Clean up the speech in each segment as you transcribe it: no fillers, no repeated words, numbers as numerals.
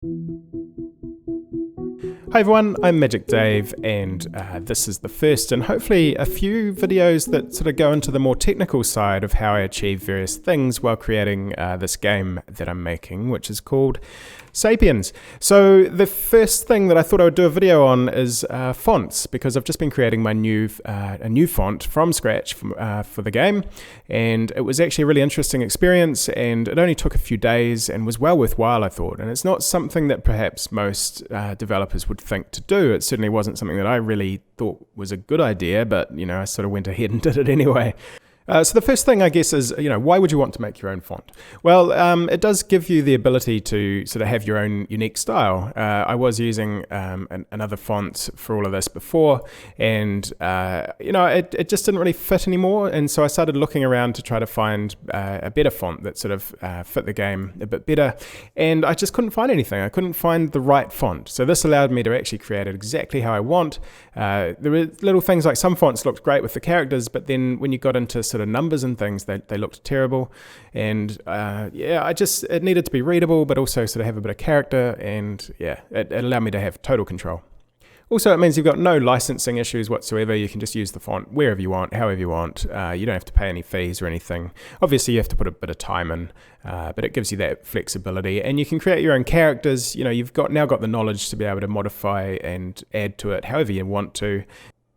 Hi everyone, I'm majicDave, and this is the first and hopefully a few videos that sort of go into the more technical side of how I achieve various things while creating this game that I'm making, which is called Sapiens. So the first thing that I thought I would do a video on is fonts, because I've just been creating my new a new font from scratch for the game, and it was actually a really interesting experience, and it only took a few days and was well worthwhile, I thought. And it's not something that perhaps most developers would think to do. It certainly wasn't something that I really thought was a good idea, but I sort of went ahead and did it anyway. So the first thing, I guess, is, why would you want to make your own font? Well, it does give you the ability to sort of have your own unique style. I was using another font for all of this before, and it just didn't really fit anymore. And so I started looking around to try to find a better font that sort of fit the game a bit better. And I just couldn't find anything. I couldn't find the right font. So this allowed me to actually create it exactly how I want. There were little things like some fonts looked great with the characters, but then when you got into sort of numbers and things, they looked terrible. And it needed to be readable, but also sort of have a bit of character, and it allowed me to have total control. Also, it means you've got no licensing issues whatsoever. You can just use the font wherever you want, however you want. You don't have to pay any fees or anything. Obviously, you have to put a bit of time in, but it gives you that flexibility. And you can create your own characters. You've now got the knowledge to be able to modify and add to it however you want to.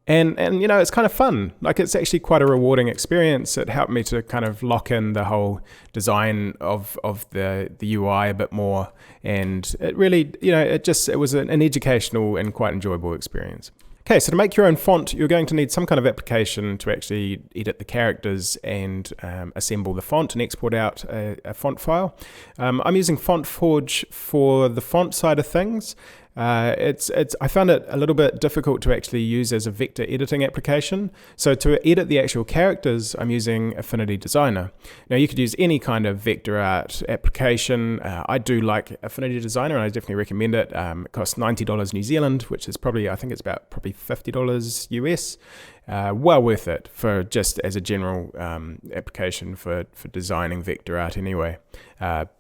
And it's kind of fun. Like, it's actually quite a rewarding experience. It helped me to kind of lock in the whole design of the UI a bit more. And it really, it was an educational and quite enjoyable experience. Okay, so to make your own font, you're going to need some kind of application to actually edit the characters and assemble the font and export out a font file. I'm using FontForge for the font side of things. I found it a little bit difficult to actually use as a vector editing application. So to edit the actual characters, I'm using Affinity Designer. Now, you could use any kind of vector art application. I do like Affinity Designer, and I definitely recommend it. It costs $90 New Zealand, which is probably probably $50 US. Well worth it for just as a general application for designing vector art anyway.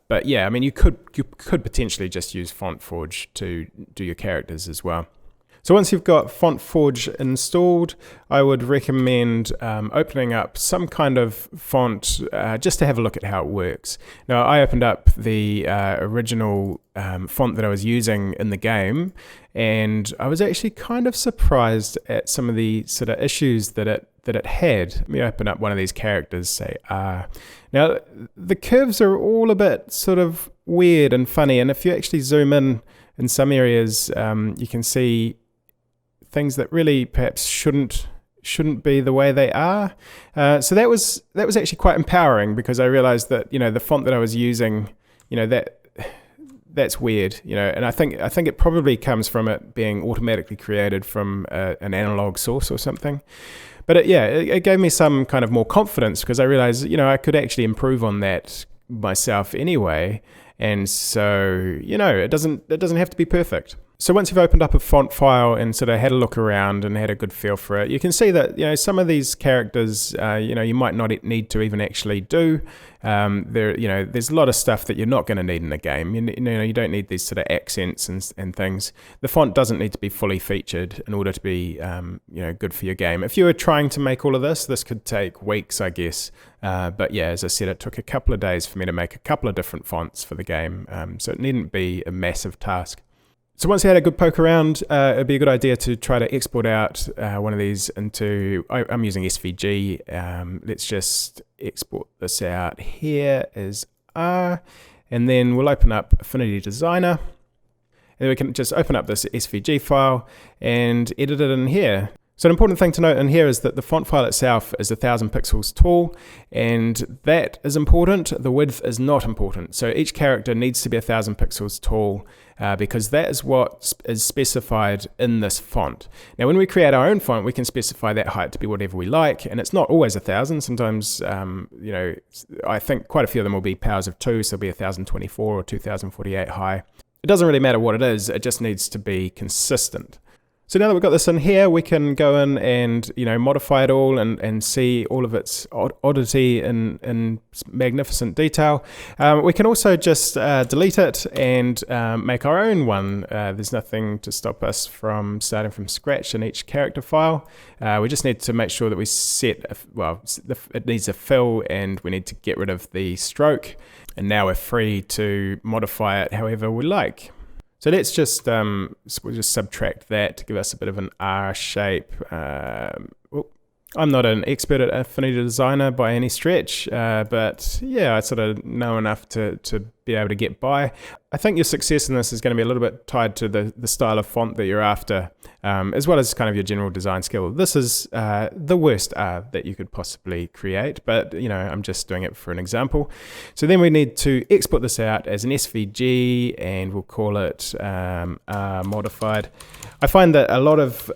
But yeah, I mean, you could potentially just use FontForge to do your characters as well. So once you've got FontForge installed, I would recommend opening up some kind of font just to have a look at how it works. Now, I opened up the original font that I was using in the game, and I was actually kind of surprised at some of the sort of issues that it had. Let me open up one of these characters, say R. Now, the curves are all a bit sort of weird and funny, and if you actually zoom in some areas, you can see things that really perhaps shouldn't be the way they are. So that was actually quite empowering, because I realized that the font that I was using, that's weird, and I think it probably comes from it being automatically created from an analog source or something. But it gave me some kind of more confidence, because I realized I could actually improve on that myself anyway. And so it doesn't have to be perfect. So once you've opened up a font file and sort of had a look around and had a good feel for it, you can see that some of these characters you might not need to even actually do. There's a lot of stuff that you're not going to need in a game. You don't need these sort of accents and things. The font doesn't need to be fully featured in order to be good for your game. If you were trying to make all of this could take weeks, I guess. But yeah, as I said, it took a couple of days for me to make a couple of different fonts for the game, so it needn't be a massive task. So once you had a good poke around, it'd be a good idea to try to export out one of these into, I'm using SVG. Let's just export this out here as R, and then we'll open up Affinity Designer. And we can just open up this SVG file and edit it in here. So an important thing to note in here is that the font file itself is 1,000 pixels tall, and that is important. The width is not important. So each character needs to be 1,000 pixels tall, because that is what is specified in this font. Now, when we create our own font, we can specify that height to be whatever we like, and it's not always 1,000. Sometimes, I think quite a few of them will be powers of 2, so it'll be 1,024 or 2,048 high. It doesn't really matter what it is, it just needs to be consistent. So now that we've got this in here, we can go in and modify it all and see all of its oddity in magnificent detail. We can also just delete it and make our own one. There's nothing to stop us from starting from scratch in each character file. We just need to make sure that we set, it needs a fill and we need to get rid of the stroke. And now we're free to modify it however we like. So let's just we'll just subtract that to give us a bit of an R shape. I'm not an expert at Affinity Designer by any stretch, but yeah, I sort of know enough to be able to get by. I think your success in this is going to be a little bit tied to the style of font that you're after, as well as kind of your general design skill. This is the worst R that you could possibly create, but I'm just doing it for an example. So then we need to export this out as an SVG, and we'll call it R modified. I find that a lot of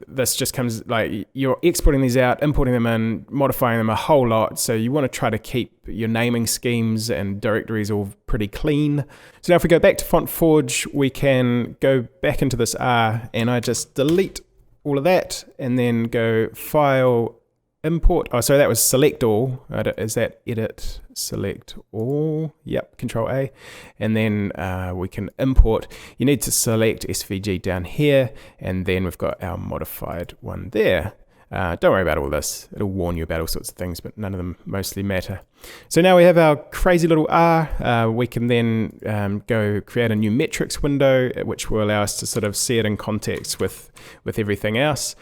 this just comes like you're exporting these out, importing them in, modifying them a whole lot. So you want to try to keep your naming schemes and directories all pretty clean. So now if we go back to FontForge, we can go back into this R and I just delete all of that and then go File, Import. Oh, so that was Select All. Is that Edit, Select All? Yep, Control A. And then we can import. You need to select SVG down here and then we've got our modified one there. Don't worry about all this. It'll warn you about all sorts of things, but none of them mostly matter. So now we have our crazy little R. We can then go create a new metrics window, which will allow us to sort of see it in context with everything else.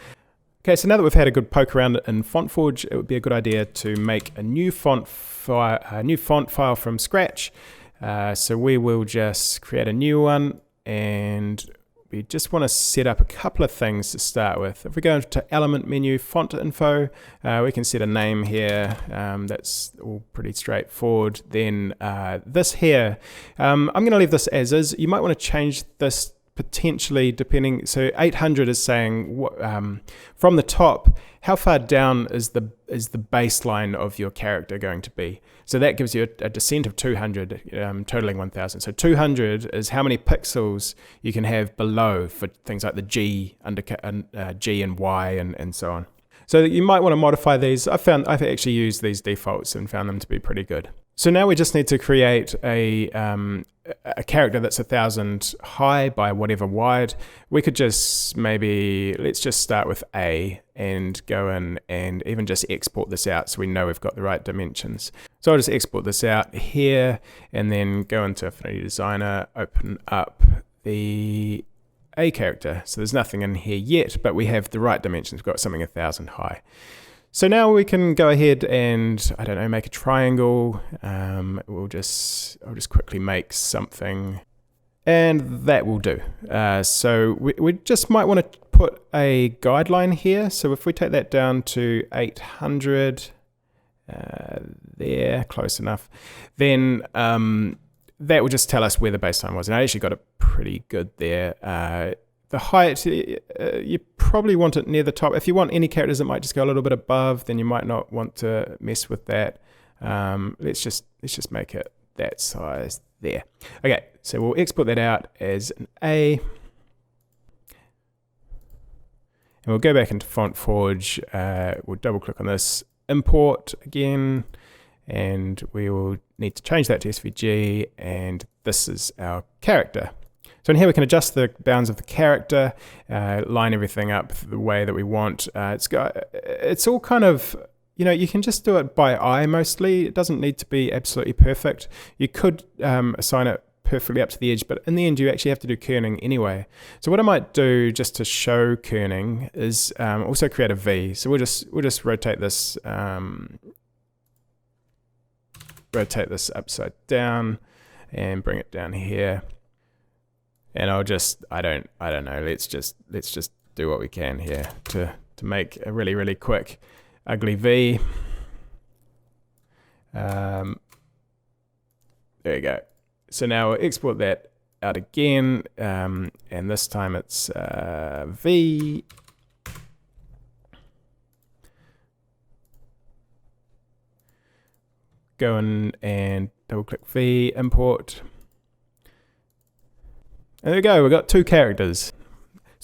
Okay, so now that we've had a good poke around in FontForge, it would be a good idea to make a new font file from scratch. So we will just create a new one, and we just want to set up a couple of things to start with. If we go into Element menu, Font Info, we can set a name here. That's all pretty straightforward. Then this here, I'm going to leave this as is. You might want to change this potentially depending. So 800 is saying from the top, how far down is the baseline of your character going to be? So that gives you a descent of 200, totaling 1000. So 200 is how many pixels you can have below for things like the G, G and Y and so on. So you might want to modify these. I've actually used these defaults and found them to be pretty good. So now we just need to create a character that's 1000 high by whatever wide. We could just let's just start with A and go in and even just export this out so we know we've got the right dimensions. So I'll just export this out here and then go into Affinity Designer, open up the A character. So there's nothing in here yet, but we have the right dimensions. We've got something 1000 high. So now we can go ahead and, I don't know, make a triangle. I'll just quickly make something, and that will do. So we just might want to put a guideline here. So if we take that down to 800, there, close enough, then that will just tell us where the baseline was. And I actually got it pretty good there. The height, you probably want it near the top. If you want any characters that might just go a little bit above, then you might not want to mess with that. Let's just make it that size there. Okay, so we'll export that out as an A. And we'll go back into FontForge. We'll double click on this, import again, and we will need to change that to SVG, and this is our character. So in here we can adjust the bounds of the character, line everything up the way that we want. It's all kind of, you can just do it by eye mostly. It doesn't need to be absolutely perfect. You could assign it perfectly up to the edge, but in the end you actually have to do kerning anyway. So what I might do just to show kerning is also create a V. So we'll just rotate this upside down and bring it down here. And I don't know, let's just do what we can here to make a really, really quick, ugly V. There you go. So now we'll export that out again, and this time it's V. Go in and double click V, import. There we go, we've got two characters.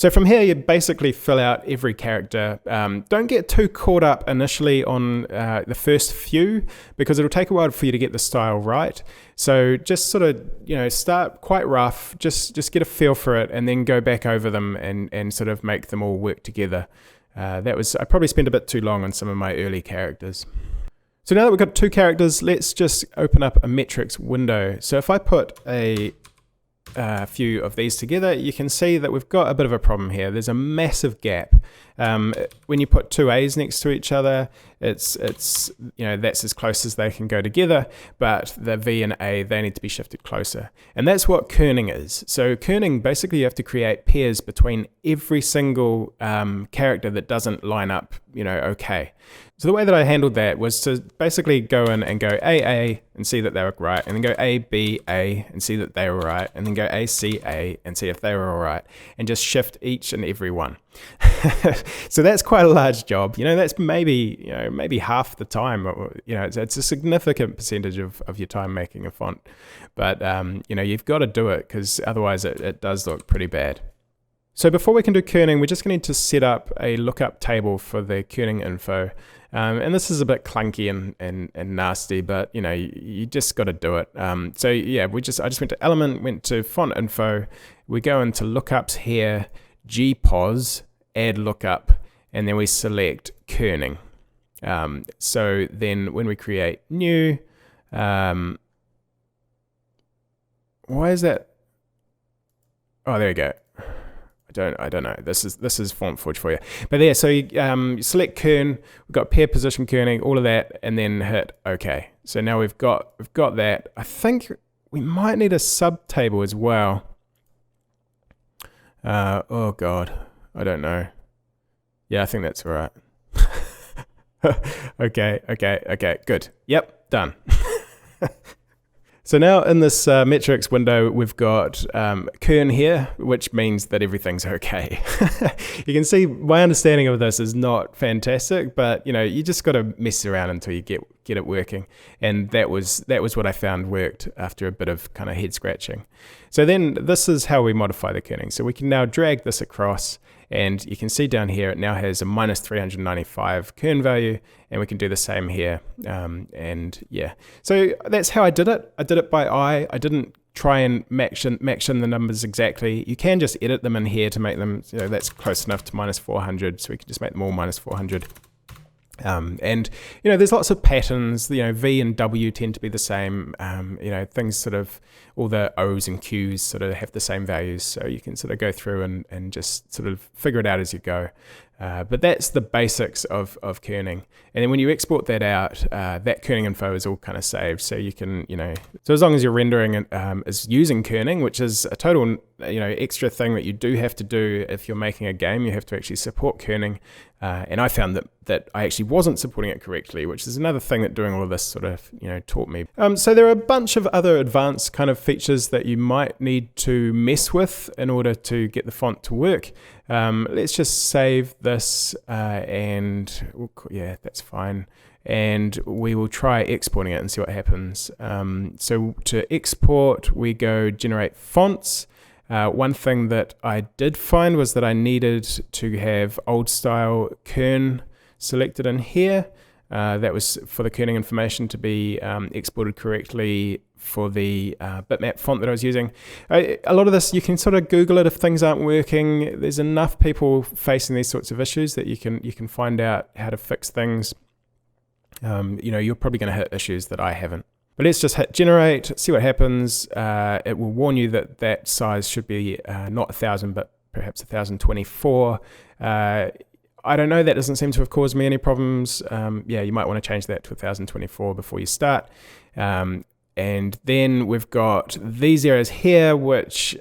So from here, you basically fill out every character. Don't get too caught up initially on the first few, because it'll take a while for you to get the style right. So just sort of, start quite rough, just get a feel for it, and then go back over them and sort of make them all work together. I probably spent a bit too long on some of my early characters. So now that we've got 2 characters, let's just open up a metrics window. So if I put a few of these together, you can see that we've got a bit of a problem here. There's a massive gap. When you put 2 A's next to each other, it's that's as close as they can go together, but the V and A, they need to be shifted closer. And that's what kerning is. So kerning, basically you have to create pairs between every single character that doesn't line up, okay. So the way that I handled that was to basically go in and go AA and see that they were right, and then go AB, A and see that they were right, and then go AC, A and see if they were all right, and just shift each and every one. So that's quite a large job. That's maybe half the time. It's a significant percentage of your time making a font. But, you've got to do it, because otherwise it does look pretty bad. So before we can do kerning, we're just going to need to set up a lookup table for the kerning info. And this is a bit clunky and nasty, but you just got to do it. I just went to element, went to font info. We go into lookups here, gpos, add lookup, and then we select kerning. So then when we create new, why is that? Oh, there we go. I don't know. This is FontForge for you. But there, so you select kern, we've got pair position kerning, all of that, and then hit OK. So now we've got that. I think we might need a sub table as well. Oh God, I don't know. Yeah, I think that's all right. Okay, good. Yep, done. So now in this metrics window, we've got kern here, which means that everything's okay. You can see my understanding of this is not fantastic, but you just got to mess around until you get it working. And that was what I found worked after a bit of kind of head scratching. So then this is how we modify the kerning. So we can now drag this across, and you can see down here it now has a minus 395 kern value, and we can do the same here. And yeah, so that's how I did it. I did it by eye. I didn't try and match in the numbers exactly. You can just edit them in here to make them, that's close enough to minus 400, so we can just make them all minus 400. And there's lots of patterns. V and W tend to be the same. Things sort of, all the O's and Q's sort of have the same values, so you can sort of go through and just sort of figure it out as you go. But that's the basics of kerning. And then when you export that out, that kerning info is all kind of saved. So you can, so as long as your rendering is using kerning, which is a total, extra thing that you do have to do if you're making a game, you have to actually support kerning. And I found that I actually wasn't supporting it correctly, which is another thing that doing all of this sort of, taught me. So there are a bunch of other advanced kind of features that you might need to mess with in order to get the font to work. Let's just save this yeah, that's fine. And we will try exporting it and see what happens. So to export, we go generate fonts. One thing that I did find was that I needed to have old style kern selected in here. That was for the kerning information to be exported correctly for the bitmap font that I was using. A lot of this, you can sort of Google it if things aren't working. There's enough people facing these sorts of issues that you can find out how to fix things. You're probably going to hit issues that I haven't. But let's just hit generate, see what happens. It will warn you that size should be not 1000, but perhaps 1024. I don't know, that doesn't seem to have caused me any problems. Yeah, you might want to change that to 1024 before you start. And then we've got these areas here, which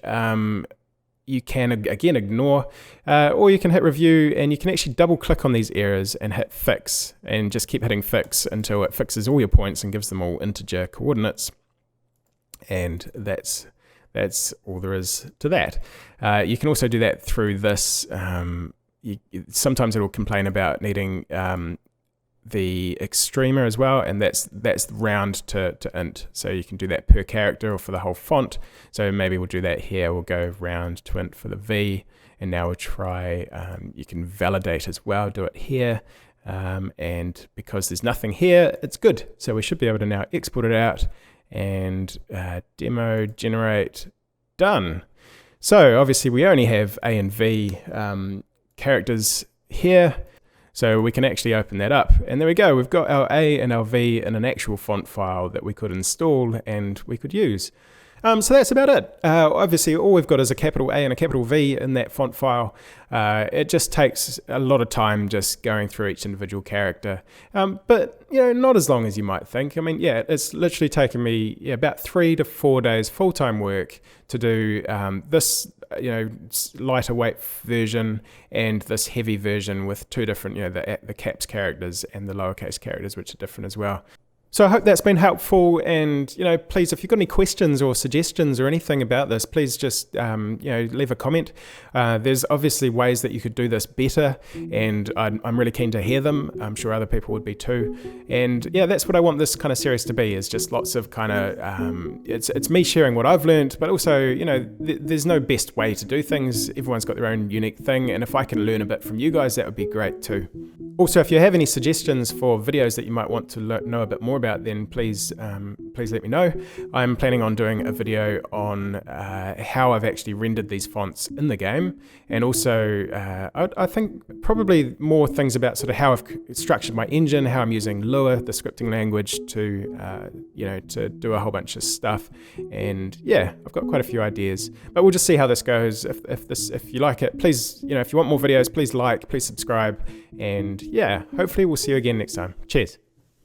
you can, again, ignore. Or you can hit review, and you can actually double click on these errors and hit fix, and just keep hitting fix until it fixes all your points and gives them all integer coordinates. And that's all there is to that. You can also do that through this. Sometimes it will complain about needing the extremer as well, and that's round to int. So you can do that per character or for the whole font. So maybe we'll do that here. We'll go round to int for the V, and now we'll try, you can validate as well, do it here. And because there's nothing here, it's good. So we should be able to now export it out and demo generate, done. So obviously we only have A and V characters here. So we can actually open that up, and there we go. We've got our A and our V in an actual font file that we could install and we could use. So that's about it. Obviously, all we've got is a capital A and a capital V in that font file. It just takes a lot of time just going through each individual character, but not as long as you might think. I mean, yeah, it's literally taken me about 3 to 4 days full-time work to do this, lighter weight version and this heavy version with two different, the caps characters and the lowercase characters, which are different as well. So I hope that's been helpful, and please, if you've got any questions or suggestions or anything about this, please just leave a comment. There's obviously ways that you could do this better, and I'm really keen to hear them. I'm sure other people would be too. And yeah, that's what I want this kind of series to be, is just lots of kind of it's me sharing what I've learned, but also there's no best way to do things. Everyone's got their own unique thing, and if I can learn a bit from you guys, that would be great too. Also, if you have any suggestions for videos that you might want to know a bit more about, then please let me know. I'm planning on doing a video on how I've actually rendered these fonts in the game, and also I think probably more things about sort of how I've structured my engine, how I'm using Lua, the scripting language, to do a whole bunch of stuff. And yeah, I've got quite a few ideas, but we'll just see how this goes. If you like it, please, if you want more videos, please subscribe, and yeah, hopefully we'll see you again next time. Cheers.